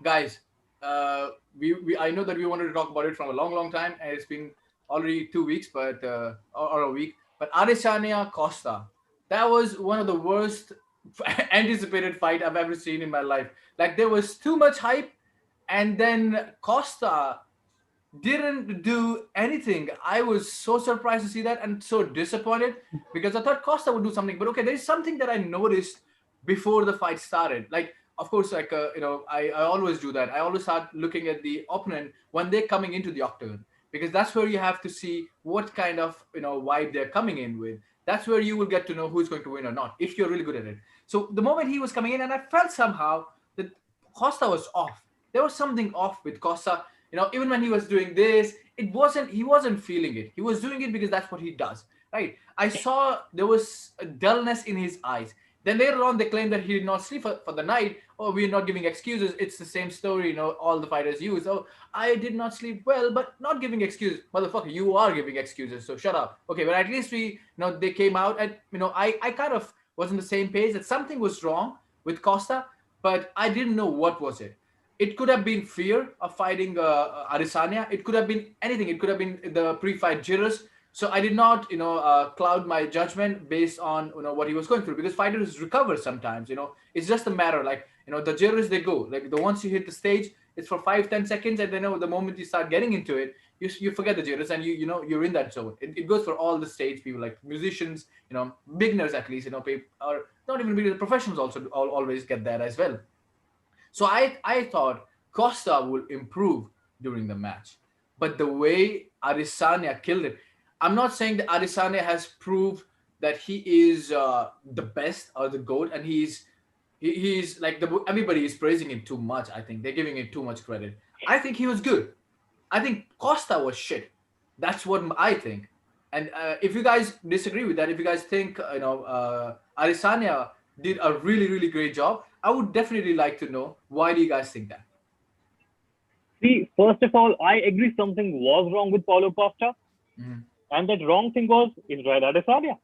guys, we I know that we wanted to talk about it from a long time, and it's been already 2 weeks, but or a week. But Adesanya Costa, that was one of the worst anticipated fight I've ever seen in my life. Like there was too much hype, and then Costa didn't do anything. I was so surprised to see that and so disappointed because I thought Costa would do something. But okay, there's something that I noticed before the fight started. Like, of course, like I always do that. I always start looking at the opponent when they're coming into the octagon because that's where you have to see what kind of vibe they're coming in with. That's where you will get to know who's going to win or not if you're really good at it. So the moment he was coming in, and I felt somehow that Costa was off. There was something off with Costa. Even when he was doing this, he wasn't feeling it. He was doing it because that's what he does, right? I saw there was a dullness in his eyes. Then later on they claimed that he did not sleep for the night. Oh, we're not giving excuses. It's the same story, all the fighters use. Oh, I did not sleep well, but not giving excuses. Motherfucker, you are giving excuses, so shut up. Okay, but at least they came out and I kind of was on the same page that something was wrong with Costa, but I didn't know what was it. It could have been fear of fighting Adesanya. It could have been anything. It could have been the pre-fight jitters. So I did not, cloud my judgment based on what he was going through because fighters recover sometimes. It's just a matter like the jitters they go like the once you hit the stage, it's for 5-10 seconds, and then the moment you start getting into it, you forget the jitters and you're in that zone. It goes for all the stage people like musicians, beginners at least, or not even beginners, professionals also always get that as well. So I thought Costa will improve during the match. But the way Adesanya killed it, I'm not saying that Adesanya has proved that he is the best or the GOAT, and he's like everybody is praising him too much. I think they're giving him too much credit. I think he was good. I think Costa was shit. That's what I think. And if you guys disagree with that, if you guys think Adesanya did a really great job, I would definitely like to know why do you guys think that? See, first of all, I agree something was wrong with Paulo Costa, Mhm. and that wrong thing was Israel Adesanya.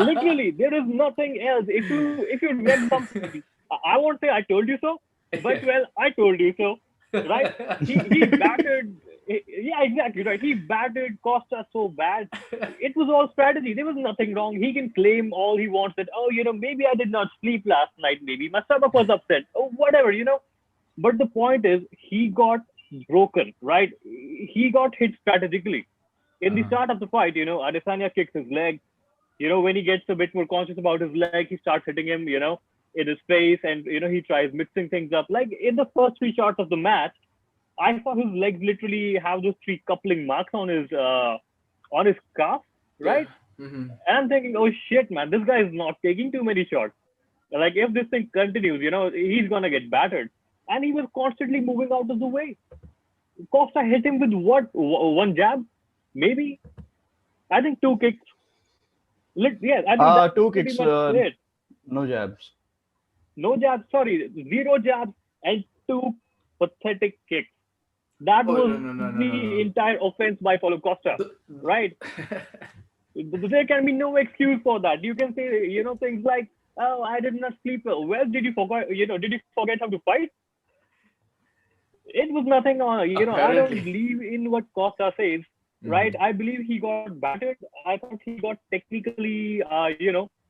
Literally, there is nothing else. If you read something, I won't say I told you so, but well, I told you so, right? He battered. Yeah, exactly right. He battered Costa so bad. It was all strategy. There was nothing wrong. He can claim all he wants that, oh, maybe I did not sleep last night. Maybe my stomach was upset. Oh, whatever. But the point is, he got broken, right? He got hit strategically. In the Uh-huh. start of the fight, Adesanya kicks his leg. When he gets a bit more conscious about his leg, he starts hitting him, in his face, and he tries mixing things up. Like in the first three shots of the match, I saw his legs literally have those three coupling marks on his calf, Yeah. right? Hmm. And I'm thinking, oh shit, man, this guy is not taking too many shots. Like if this thing continues, he's gonna get battered. And he was constantly moving out of the way. Costa hit him with what? One jab, maybe. I think two kicks. Yeah, I think that's Two pretty kicks, much it. no jabs. No jabs, sorry, zero jabs and two pathetic kicks. That Oh no was no no no no the no. entire offense by Paulo Costa, The- right? There can be no excuse for that. You can say, things like, "Oh, I did not sleep well." Well, did you forget? Did you forget how to fight? It was nothing. I don't Apparently. believe in what Costa says, right? Mhm. I believe he got battered. I thought he got technically,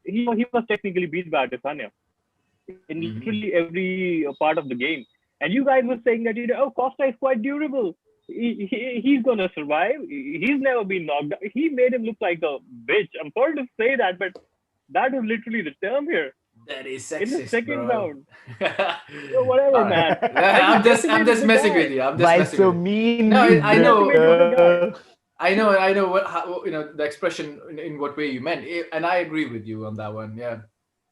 he was technically beat by Adesanya in literally Mhm. every part of the game. And you guys were saying that, oh, Costa is quite durable. He's gonna survive. He's never been knocked out. He made him look like a bitch. I'm sorry to say that, but that is literally the term here. That is In the sexist, second bro. round, whatever, Uh, man. I I'm just just I'm decimated just the messing guy. with you. I'm just Why messing so with you. mean, No, you I Just know. decimated the guy. brother? I know what how, the expression in what way you meant, and I agree with you on that one. Yeah,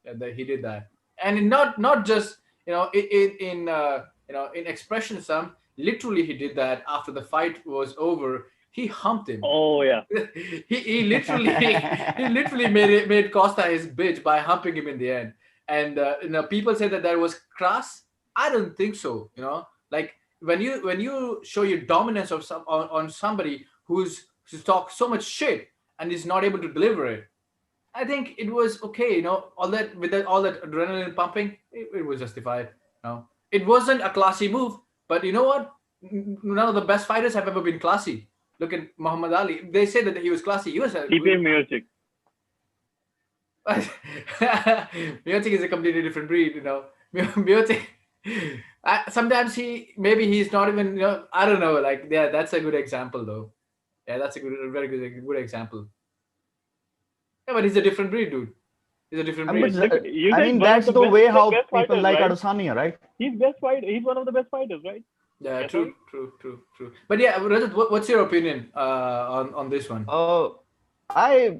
that he did that, and not just in expression. Some literally he did that after the fight was over. He humped him. Oh yeah. he literally he literally made Costa his bitch by humping him in the end. And people say that was crass. I don't think so. Like when you show your dominance of on somebody who's talked so much shit and is not able to deliver it. I think it was okay. All that with all that adrenaline pumping, it was justified. It wasn't a classy move, but you know what? None of the best fighters have ever been classy. Look at Muhammad Ali. They say that he was classy. He was a Stipe Miocic. Miocic is a completely different breed, you know. Miocic, sometimes maybe he's not even, you know, I don't know. Like, yeah, that's a good example though. Yeah, that's a very good example. Yeah, but he's a different breed, dude. He's a different But breed. you I said mean, one of that's the the best. way You said how best people fighters, like right? Adesanya, right? He's best fighter. He's one of the best fighters, right? Yeah, Yes, sir. true. But yeah, Rajat, what's your opinion on this one? Uh, I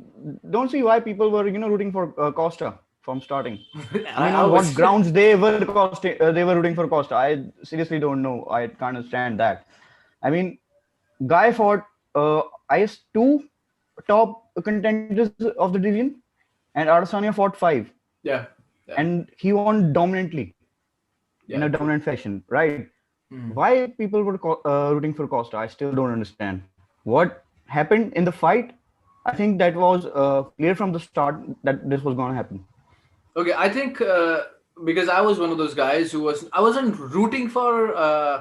don't see why people were, rooting for Costa from starting. I mean, I on was what grounds they were rooting for Costa? I seriously don't know. I can't understand that. I mean, guy fought, I guess, two top contenders of the division, and Adesanya fought five, yeah, yeah, and he won dominantly in yeah, a true. dominant fashion, right? Mm. Why people were rooting for Costa? I still don't understand. What happened in the fight? I think that was clear from the start that this was going to happen. Okay, I think because I was one of those guys I wasn't rooting for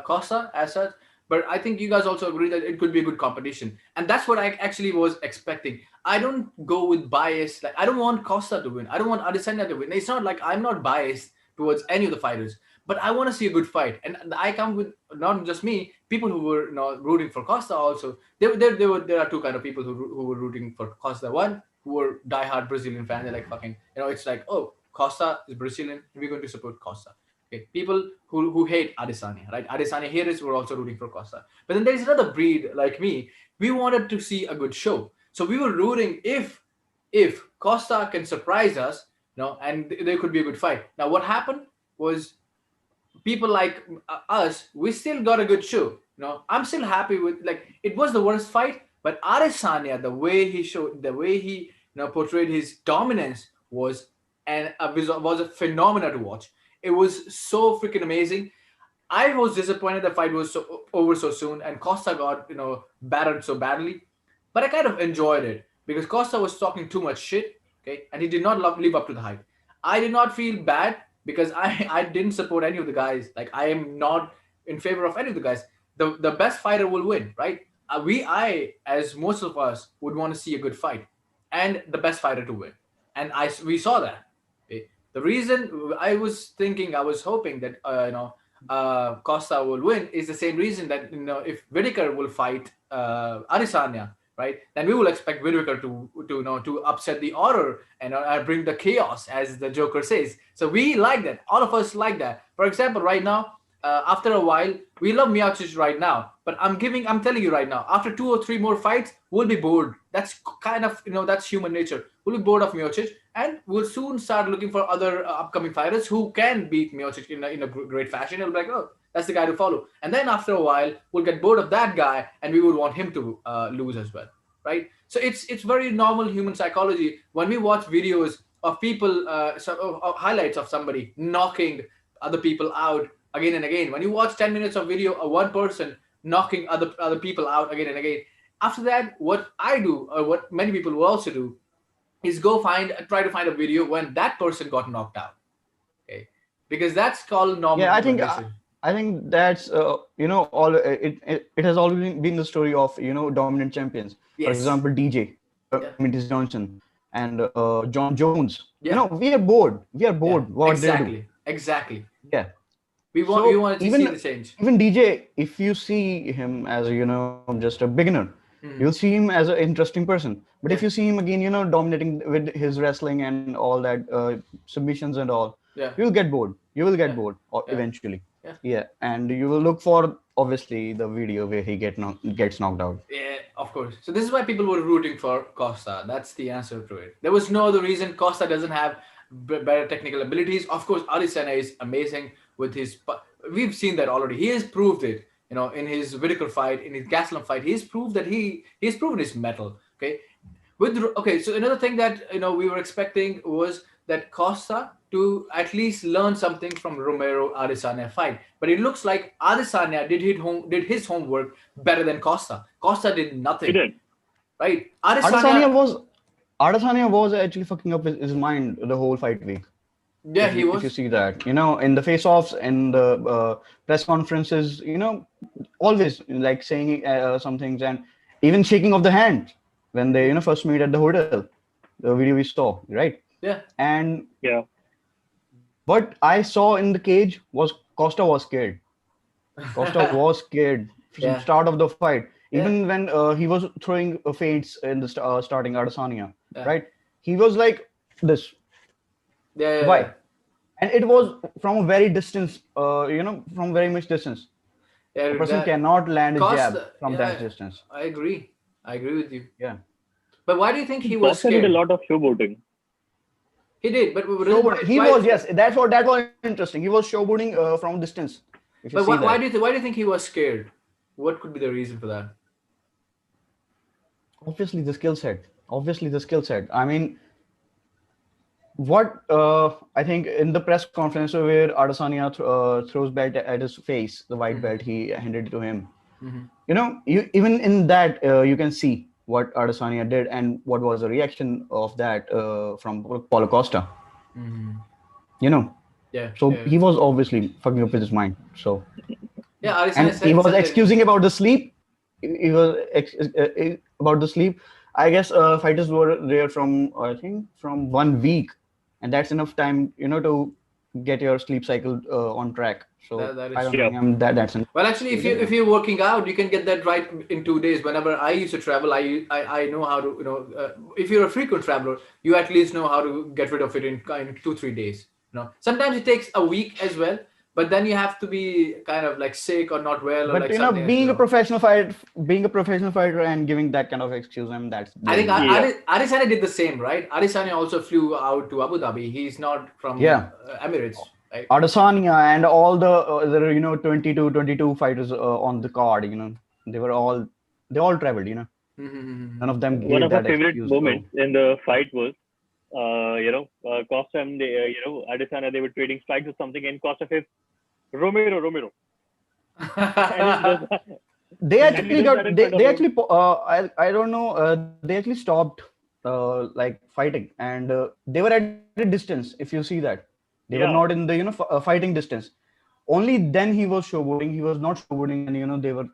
Costa as such, but I think you guys also agree that it could be a good competition, and that's what I actually was expecting. I don't go with bias. Like, I don't want Costa to win. I don't want Adesanya to win. It's not like I'm not biased towards any of the fighters, but I want to see a good fight, and I come with not just me, people who were, you know, rooting for Costa also. There are two kind of people who were rooting for Costa. One who were diehard Brazilian fans. They're like, fucking, you know, it's like, oh, Costa is Brazilian, we're going to support Costa. Okay, people who hate Adesanya, right? Adesanya haters were also rooting for Costa. But then there's another breed like me. We wanted to see a good show, so we were rooting if Costa can surprise us, you know, and there could be a good fight. Now, what happened was people like us, we still got a good show. You know, I'm still happy with, like, it was the worst fight, but Adesanya, the way he, you know, portrayed his dominance was was a phenomena to watch. It was so freaking amazing. I was disappointed the fight was over so soon, and Costa got, you know, battered so badly. But I kind of enjoyed it because Costa was talking too much shit, okay, and he did not live up to the hype. I did not feel bad because I didn't support any of the guys. Like, I am not in favor of any of the guys. The best fighter will win, right? I, as most of us, would want to see a good fight and the best fighter to win, and we saw that. Okay? The reason I was hoping that, Costa will win is the same reason that, you know, if Whitaker will fight Adesanya, right, then we will expect Whitaker to, you know, to upset the order and bring the chaos, as the Joker says. So we like that. All of us like that. For example, right now, after a while, we love Miocic right now, but I'm telling you right now, after two or three more fights, we'll be bored. That's kind of, you know, that's human nature. We'll be bored of Miocic, and we'll soon start looking for other upcoming fighters who can beat Miocic in a great fashion. It'll be like, oh, that's the guy to follow. And then after a while, we'll get bored of that guy, and we would want him to lose as well, right? So it's very normal human psychology when we watch videos of people, of highlights of somebody knocking other people out again and again. When you watch 10 minutes of video of one person knocking other people out again and again, after that, what I do, or what many people will also do, is try to find a video when that person got knocked out. Okay, because that's called normal Yeah, I human think nature. I think that's all it has always been the story of dominant champions. For Yes. example, DJ, Yeah. Demetrius Johnson, and John Jones. Yeah. We are bored. We are Yeah. bored what they do. Exactly. Yeah. We So wanted to see even the change. even DJ, if you see him as just a beginner, you'll Mm. see him as an interesting person. But if Yeah. you see him again, dominating with his wrestling and all that submissions and all, Yeah. you'll get bored. You will get Yeah. bored Yeah. eventually. Yeah. Yeah, and you will look for obviously the video where he gets knocked out. Yeah, of course. So this is why people were rooting for Costa. That's the answer to it. There was no other reason. Costa doesn't have better technical abilities. Of course, Adesanya is amazing with his. We've seen that already. He has proved it. You know, in his Whitaker fight, in his Gaslam fight, he's proved that he's proven his metal. Okay, so another thing that, you know, we were expecting was that Costa to at least learn something from Romero Adesanya fight, but it looks like Adesanya did his homework better than Costa. Costa did He nothing, did. right? Adesanya Adesanya, was Adesanya was actually fucking up his mind the whole fight week. Yeah, he If you was. see that, in the face-offs and the press conferences, always like saying some things and even shaking of the hand when they first meet at the hotel. The video we saw, right? Yeah. And Yeah. what I saw in the cage was Costa was scared. Costa was scared from Yeah. start of the fight. Yeah. Even when he was throwing feints in the starting Adesanya, Yeah. right? He was like this. Yeah. Yeah. Yeah. Why? And it was from a very distance, from very much distance. A Yeah, person that cannot land a jab Costa. from that Yeah, distance. I agree. I agree with you. Yeah. But why do you think he was Costa did a scared? lot of showboating. He did, but Showboating. He why? was, yes, that was interesting. He was showboating from distance. If you see But that. why do you think he was scared? What could be the reason for that? Obviously the skill set. Obviously the skill set. I mean, what I think in the press conference where Adesanya throws belt at his face, the white Hmm. belt he handed to him. Hmm. You even in that you can see what Adesanya did and what was the reaction of that from Paulo Costa. Hmm. You know, Yeah, so yeah, he was obviously fucking up with his mind. So yeah. Adesanya and he was said it in. excusing about the sleep. He was about the sleep. I guess fighters were there from I think from 1 week, and that's enough time, to get your sleep cycle on track. So That I is don't true. Yeah. think that's enough. Well, actually, He did if that. you're working out, you can get that right in 2 days. Whenever I used to travel, I know how to if you're a frequent traveler, you at least know how to get rid of it in 2 3 days. Sometimes it takes a week as well, but then you have to be kind of like sick or not well or But like something else. being a professional fighter and giving that kind of excuse, I mean, that's I think very weak. Yeah. Adesanya did the same, right? Adesanya also flew out to Abu Dhabi. He's not from Yeah, Emirates, right? Adesanya and all the 22 fighters on the card, they all traveled. None of them One gave of my that favorite excuse. Oh, moments in the fight was, Costa and Adesanya, they were trading strikes or something, and Costa says, Romero, Romero. And he does that, they and he actually does that got in front of they him. actually I don't know, they actually stopped like fighting, and they were at a distance. If you see that, they were not Yeah. in the fighting distance. Only then he was showboating. He was not showboating when they were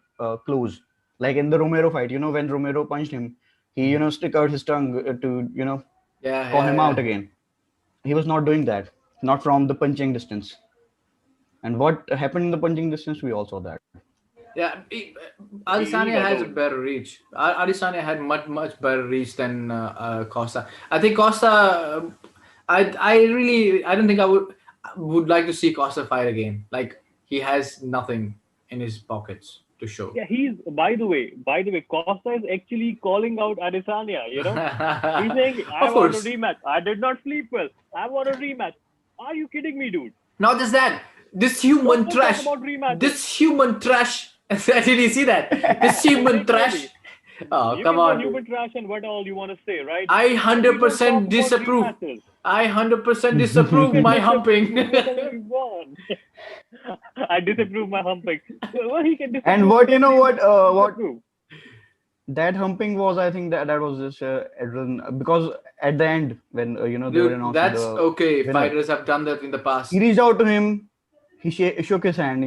close. Like in the Romero fight, when Romero punched him, he stick out his tongue to Yeah, call yeah, him out yeah. again. He was not doing that, not from the punching distance. And what happened in the punching distance, we all saw that. Yeah, He Adesanya got has a owned. better reach. Adesanya had much better reach than Costa. I think Costa. I don't think I would like to see Costa fight again. Like he has nothing in his pockets to show. Yeah, by the way, Costa is actually calling out Adesanya. He's saying, I Of want a course. rematch. I did not sleep well. I want a rematch. Are you kidding me, dude? Not just that. This human Don't talk trash. about rematches. This human trash. Did you see that? This human trash. Literally. Oh, You come can say on, dude. human trash and what all you want to say, right? I But we don't talk 100% about disapprove. rematches. I 100% You disapprove can my disapprove humping. whatever you want. I disapprove my humping. Well, he can And disapprove what you whatever know he what disapprove. that humping was, I think that was just adrenaline, because at the end when they were Dude, announcing that's the okay. winner, Fighters have done that in the he past. reached out to him, he shook his hand.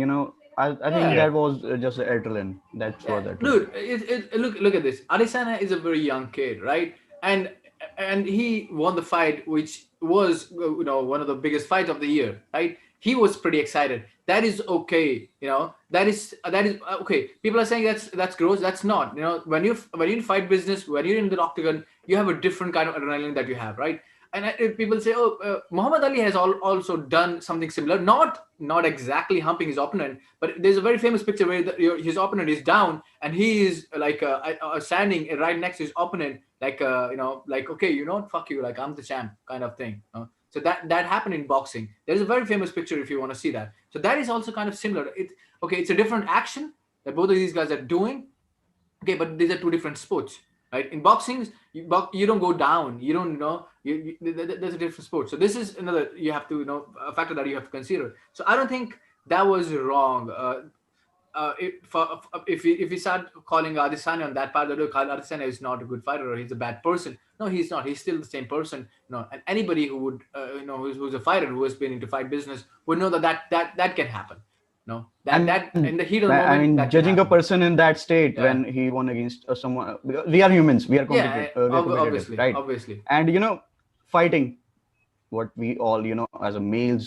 I think Yeah. Yeah. that was just adrenaline. That Yeah, was adrenaline. dude, look at this. Adesanya is a very young kid, right? And he won the fight, which was one of the biggest fights of the year, right? He was pretty excited. That is okay, that is okay. People are saying that's gross. That's not. When you're in fight business, when you're in the octagon, you have a different kind of adrenaline that you have, right? And if people say, oh, Muhammad Ali has also done something similar, not exactly humping his opponent, but there's a very famous picture where his opponent is down and he is like standing right next to his opponent, like like, okay, fuck you, like I'm the champ, kind of thing. So that happened in boxing. There's a very famous picture if you want to see that. So that is also kind of similar. It's a different action that both of these guys are doing. Okay, but these are two different sports, right? In boxing, you don't go down. You don't know. There's a different sport. So this is another you have to a factor that you have to consider. So I don't think that was wrong. if we start calling Adesanya on that part, that look, Adesanya is not a good fighter or he's a bad person. No, he's not. He's still the same person. No, and anybody who would who's a fighter who has been into fight business would know that can happen. No, that And in the heat of the I moment mean, that can judging a happen. person in that state Yeah, when he won against someone, because we are humans, we are yeah, competitive, obviously, right? obviously, And fighting, what we all, as a male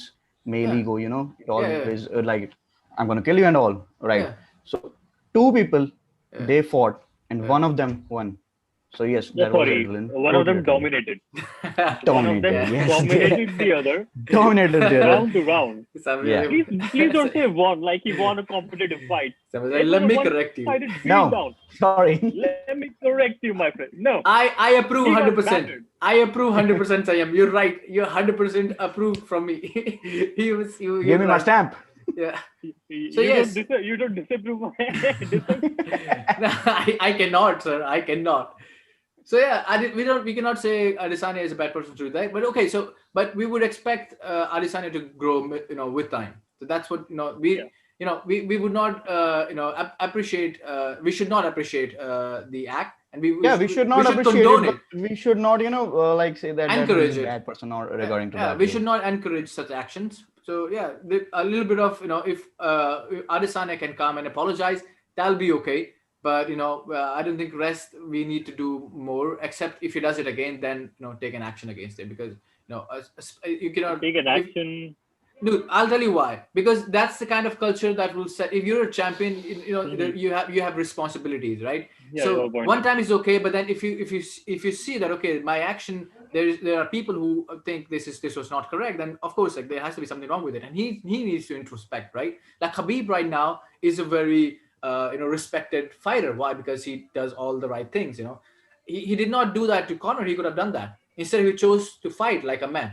yeah, ego, it yeah, yeah, always like, I'm gonna kill you and all, right? yeah, So two people, yeah, they fought, and yeah. one of them won. So yes, No, there was sorry, adrenaline, one of total them adrenaline. dominated. One of them Dominated, Yeah. yes, they dominated the other dominated the other. round to round. Yeah. Please, please don't say won like he won a competitive fight. It was Let a me correct you. one-sided No, beatdown. sorry. Let me correct you, my friend. No, I approve he got 100%. battered. I approve 100%, Sayam. You're right. You're 100% approved from me. You're Give me my right. stamp. Yeah. So You don't yes. you don't disapprove my disapprove. No, I cannot, sir. I cannot. So yeah, we cannot say Adesanya is a bad person to do that. But okay, but we would expect Adesanya to grow, with time. So that's what Yeah. we would not appreciate. We should not appreciate the act, and Yeah, we should we not should appreciate it, condone but it, we should not, like say that he's encourage a it. bad person or Yeah, regarding to yeah, that we way. should not encourage such actions. So yeah, a little bit of if Adesanya can come and apologize, that'll be okay. But I don't think rest we need to do more. Except if he does it again, then take an action against him because you cannot Take an if action. dude, I'll tell you why. Because that's the kind of culture that will set. If you're a champion, Mm-hmm. you have responsibilities, right? Yeah, you have a So point. one time is okay, but then if you see that okay, my action there are people who think this was not correct, then of course like there has to be something wrong with it, and he needs to introspect, right? Like Khabib right now is a very respected fighter. Why? Because he does all the right things. He did not do that to Conor. He could have done that. Instead, he chose to fight like a man.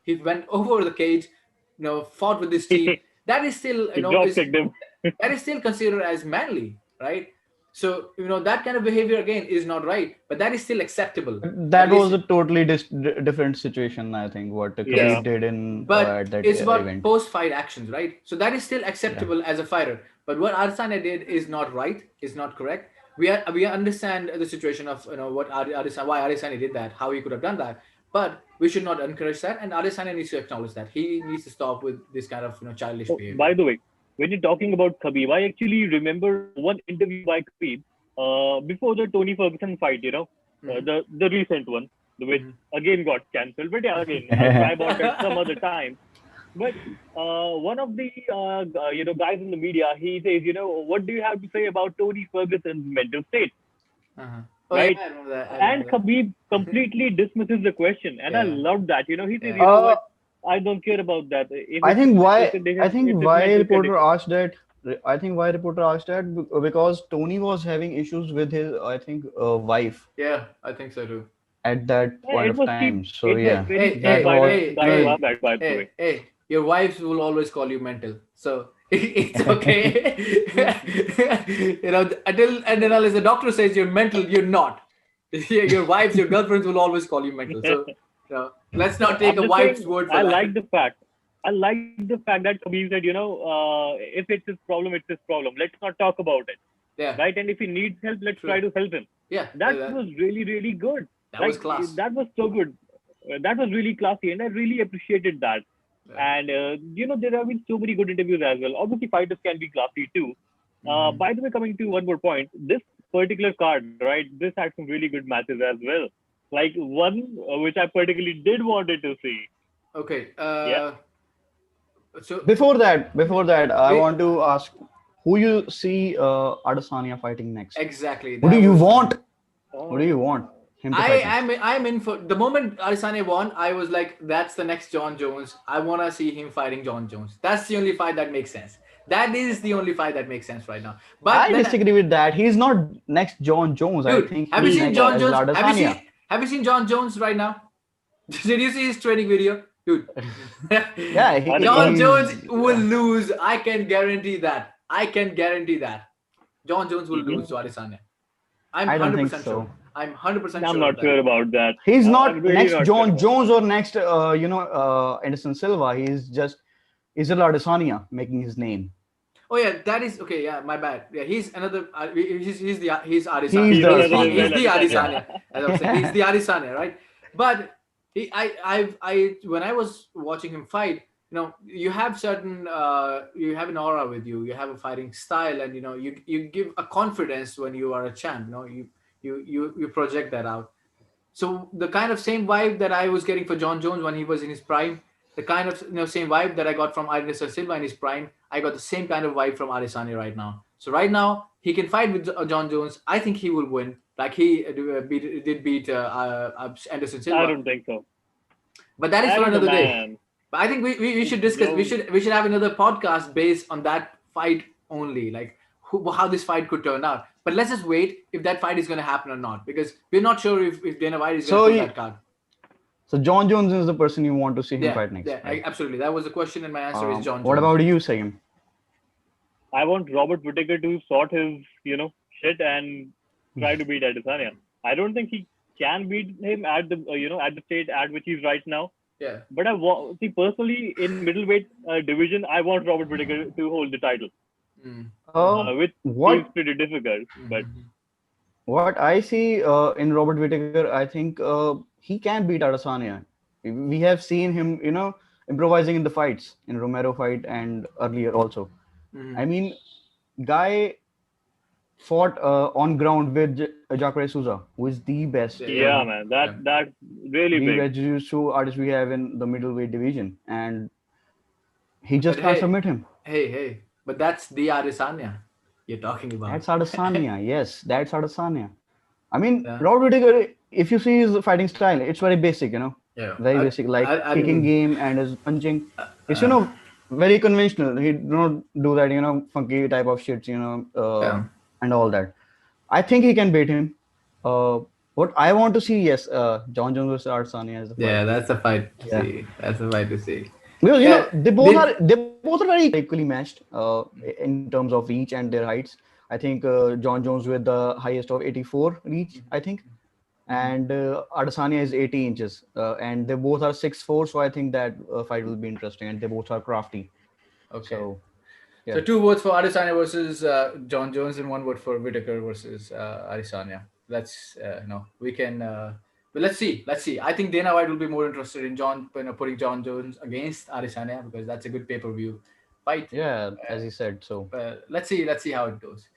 He went over the cage, fought with his teeth. That is still, He drop kicked him. that is still considered as manly, right? So that kind of behavior again is not right, but that is still acceptable. At That was least, a totally different situation, I think, what yes, Khabib did in but at that it's about event. post-fight actions, right? So that is still Yeah. acceptable as a fighter. But what Adesanya did is not right, is not correct. We understand the situation of what Adesanya, why Adesanya did that, how he could have done that. But we should not encourage that, and Adesanya needs to acknowledge that he needs to stop with this kind of childish Oh, behavior. by the way, when you're talking about Khabib, I actually remember one interview by Khabib before the Tony Ferguson fight. Hmm. The recent one, which Hmm. again got cancelled. But yeah, again, I'll cry about that some other time. But one of the guys in the media, he says, what do you have to say about Tony Ferguson's mental state, Uh-huh. Oh yeah, right? I remember that. I And remember Khabib completely dismisses the question, and I that. love that. He says, Yeah, you know Uh, what? I don't care about that. If I think why it's his mental reporter condition. asked that. I think why reporter asked that because Tony was having issues with his, I think, wife yeah, I think so too. at that Yeah, point it of was time. cheap. So It was yeah, Hey, very hey, cheap that hey, by the was, hey, guy to hey, have that, by the way. hey. Your wives will always call you mental, so it's okay. Until unless the doctor says you're mental, you're not. Your wives, your girlfriends will always call you mental. So, let's not take I'm a just wife's saying, word for I that. like the fact. I like the fact that Khabib said, if it's his problem, it's his problem. Let's not talk about it, Yeah, right? And if he needs help, let's try true. to help him. Yeah, That was really, really good. that was Like, class. that was so good. That was really classy, and I really appreciated that. Yeah. And, there have been so many good interviews as well. Obviously, fighters can be classy too. Mhm. By the way, coming to one more point, this particular card, right? This had some really good matches as well. Like one which I particularly did wanted to see. Okay. Yeah. So before that, I wait, want to ask who you see Adesanya fighting next. exactly. Who do That you was want? Who do you Oh, want him to I fight next? I'm in for the moment Adesanya won. I was like, that's the next John Jones. I want to see him fighting John Jones. That's the only fight that makes sense. That is the only fight that makes sense right now. But I then, disagree with that. He's not next John Jones. I dude, think have you he's seen next John as Jones? Adesanya. Have you seen John Jones right now? Did you see his training video, dude? Yeah, John 100%. Jones he's will lose. I can guarantee that. I can guarantee that. John Jones will Hmm. lose to Adesanya. I'm I don't think 100% sure. so. I'm 100% I'm sure of not that. sure about that. He's I'm not really next not sure John about Jones or next, Anderson Silva. He's just Israel Adesanya making his name. Oh yeah, that is okay. Yeah, my bad. Yeah, he's another. He's He's Adesanya. the He's He's another the Adesanya. he's Israel the Adesanya. Adesanya. As I was saying, he's the Adesanya, right? But I when I was watching him fight, you have certain you have an aura with you. You have a fighting style, and you give a confidence when you are a champ. You project that out. So the kind of same vibe that I was getting for John Jones when he was in his prime, the kind of same vibe that I got from Anderson Silva in his prime, I got the same kind of vibe from Adesanya right now. So right now he can fight with John Jones. I think he will win. Like he did beat Anderson I Silva, don't think so. but that is I for don't know, another day. man. But I think we should discuss. We Bro, should we should have another podcast based on that fight only, like how this fight could turn out. But let's just wait if that fight is going to happen or not, because we're not sure if Dana White is going to So, pull that card. so John Jones is the person you want to see him Yeah, fight next, yeah, right? absolutely. That was the question, and my answer is John What Jones. about you, Sam? I want Robert Whittaker to sort his, shit and try to beat Adesanya. I don't think he can beat him at the, at the state at which he's right now. Yeah. But see personally in middleweight division, I want Robert Whittaker to hold the title, Mm. which seems What pretty difficult. But Mm-hmm. what I see in Robert Whittaker, I think he can beat Adesanya. We have seen him, improvising in the fights in Romero fight and earlier also. Mm-hmm. I mean, guy fought on ground with Jacare Souza, who is the best, Yeah, yeah, yeah, man, yeah. that's really the big. best jiu-jitsu artist we have in the middleweight division, and he But just can't hey, submit him. hey, but that's the Adesanya you're talking about. That's Adesanya. Yes, that's Adesanya. I mean, Yeah, Robert Whittaker, if you see his fighting style, it's very basic, yeah. very basic, like I kicking didn't. game and his punching. It's, Uh, very conventional. He don't do that, funky type of shits, yeah. and all that. I think he can beat him. What I want to see, yes, John Jones versus Adesanya is the fight. Yeah, that's a fight to Yeah. see. That's a fight to see. Because Yeah, they both are very equally matched in terms of reach and their heights. I think John Jones with the highest of 84 reach, I think, Mhm. and Adesanya is 80 inches, and they both are 6'4", so I think that fight will be interesting, and they both are crafty. Okay. So So yeah, two votes for Adesanya versus John Jones, and one vote for Whitaker versus Adesanya. Let's we can. But let's see. Let's see. I think Dana White will be more interested in putting John Jones against Adesanya, because that's a good pay per view fight. yeah, as Uh, he said. So let's see. Let's see how it goes.